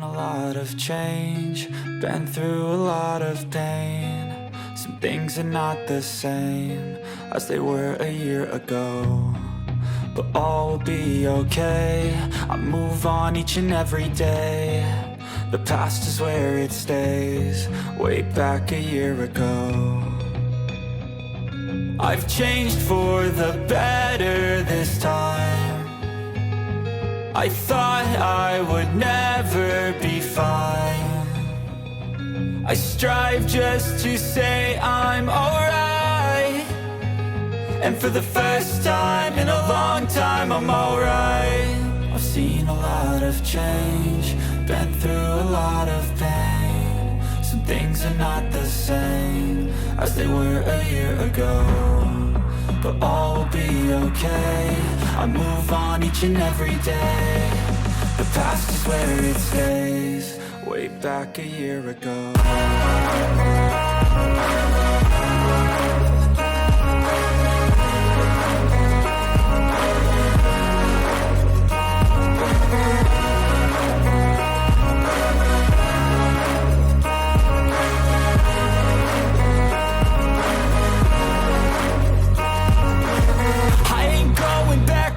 seen a lot of change, been through a lot of pain. Some things are not the same as they were a year ago, but all will be okay. I move on each and every day. The past is where it stays, way back a year ago. I've changed for the better this time. I thought I would never be fine. I strive just to say I'm alright, and for the first time in a long time I'm alright. I've seen a lot of change, been through a lot of pain. Some things are not the same as they were a year ago, but all will be okay. I move on each and every day. The past is where it stays, way back a year ago.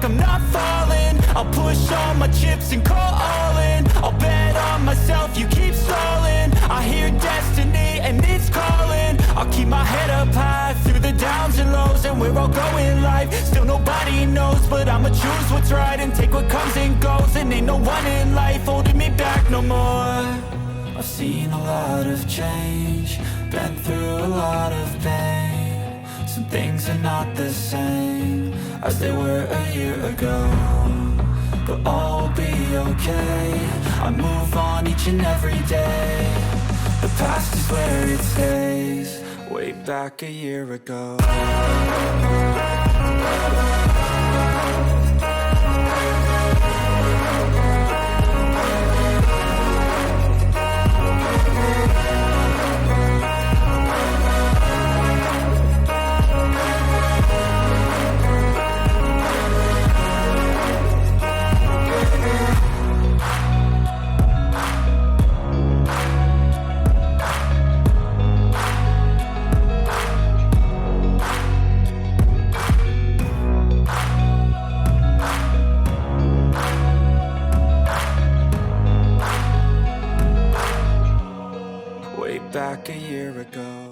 I'm not falling, I'll push all my chips and call all in. I'll bet on myself, you keep stalling. I hear destiny and it's calling. I'll keep my head up high through the downs and lows, and where I'll go in life, still nobody knows. But I'ma choose what's right and take what comes and goes. And ain't no one in life holding me back no more. I've seen a lot of change, been through a lot of pain. Some things are not the same as they were a year ago, but all will be okay. I move on each and every day. The past is where it stays, way back a year ago. Back a year ago.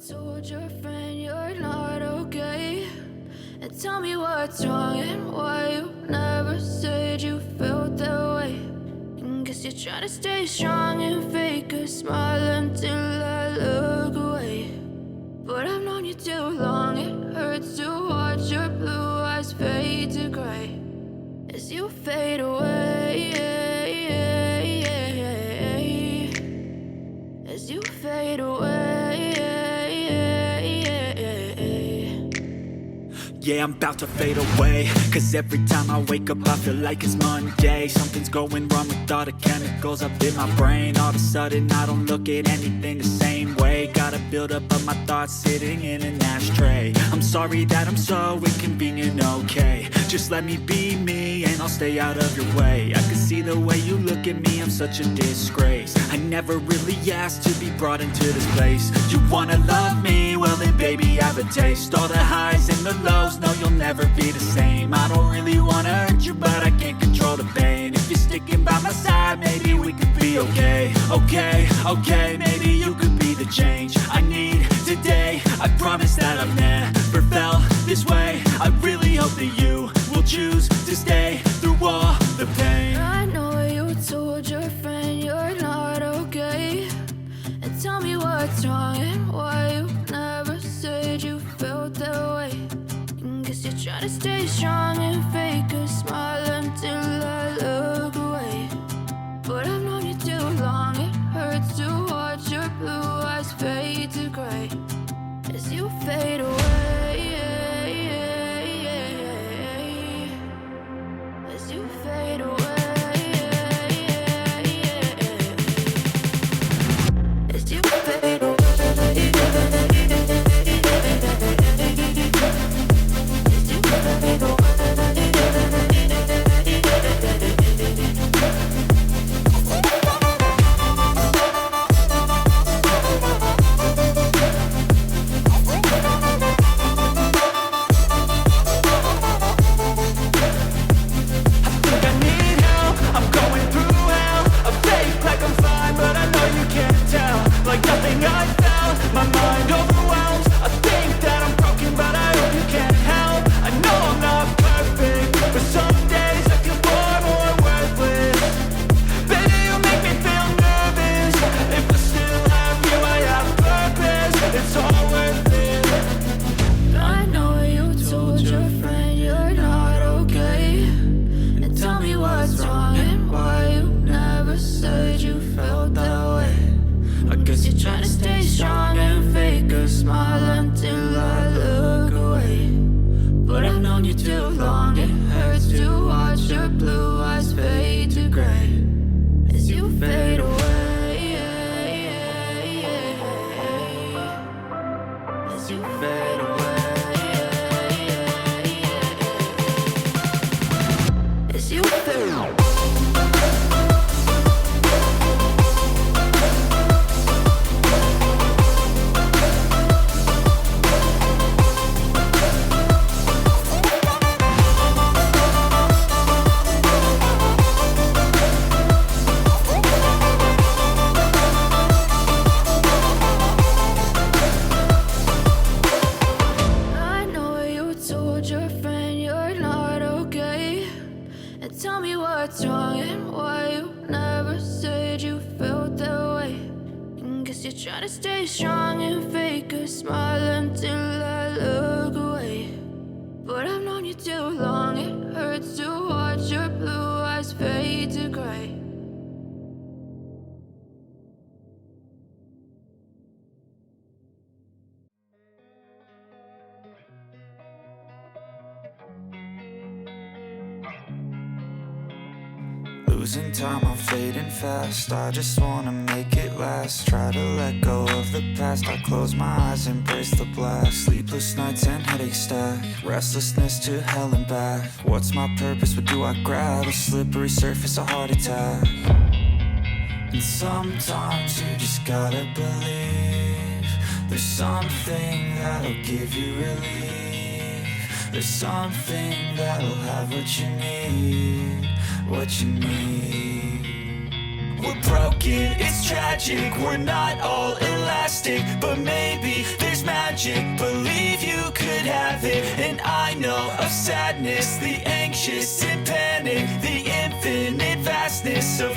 told your friend you're not okay, and tell me what's wrong and why you never said you felt that way. And guess you're trying to stay strong and fake a smile until I look away. But I've known you too long, it hurts to watch your blue eyes fade to gray as you fade away, as you fade away. Yeah, I'm about to fade away, cause every time I wake up I feel like it's Monday. Something's going wrong with all the chemicals up in my brain. All of a sudden I don't look at anything the same way. Gotta build up of my thoughts sitting in an ashtray. I'm sorry that I'm so inconvenient, okay. Just let me be me and I'll stay out of your way. I can see the way you look at me, I'm such a disgrace. I never really asked to be brought into this place. You wanna love me? Well then baby I have a taste. All the highs and the lows, no you'll never be the same. I don't really wanna hurt you but I can't control the pain. If you're sticking by my Okay, okay, maybe you could be the change I need today. I promise that I've never felt this way. I really hope that you will choose to stay through all the pain. I know you told your friend you're not okay, and tell me what's wrong and why you never said you felt that way. And guess you're trying to stay strong and fake a smile until I look away. But I've known you too long, it hurts to watch your blue eyes fade to gray as you fade away, as you fade away, as you fade away, as you fade away. Like nothing I felt, my mind overwhelms. I think that I'm broken, but I hope you can't help. I know I'm not perfect, but some days I feel far more worthless. Baby, you make me feel nervous. If I still have you, I have purpose. It's all worth it. I know you told your friend you're not okay, and tell me what's wrong and why you never said you felt that way. I guess you're trying to stay strong and fake a smile until I look away. But I've known you too long, it hurts to watch your blue eyes fade to gray as you fade away, as you fade away, as you fade away. What's wrong and why you never said you felt that way. And guess you're trying to stay strong and fake a smile until I look away. But I've known you too long, it hurts to watch your blue eyes fade to gray. Losing time, I'm fading fast. I just wanna make it last. Try to let go of the past. I close my eyes, embrace the blast. Sleepless nights and headaches stack. Restlessness to hell and back. What's my purpose? What do I grab? A slippery surface, a heart attack. And sometimes you just gotta believe there's something that'll give you relief. There's something that'll have what you need. What you need. We're broken, it's tragic. We're not all elastic, but maybe there's magic. Believe you could have it. And I know of sadness, the anxious and panic, the infinite vastness of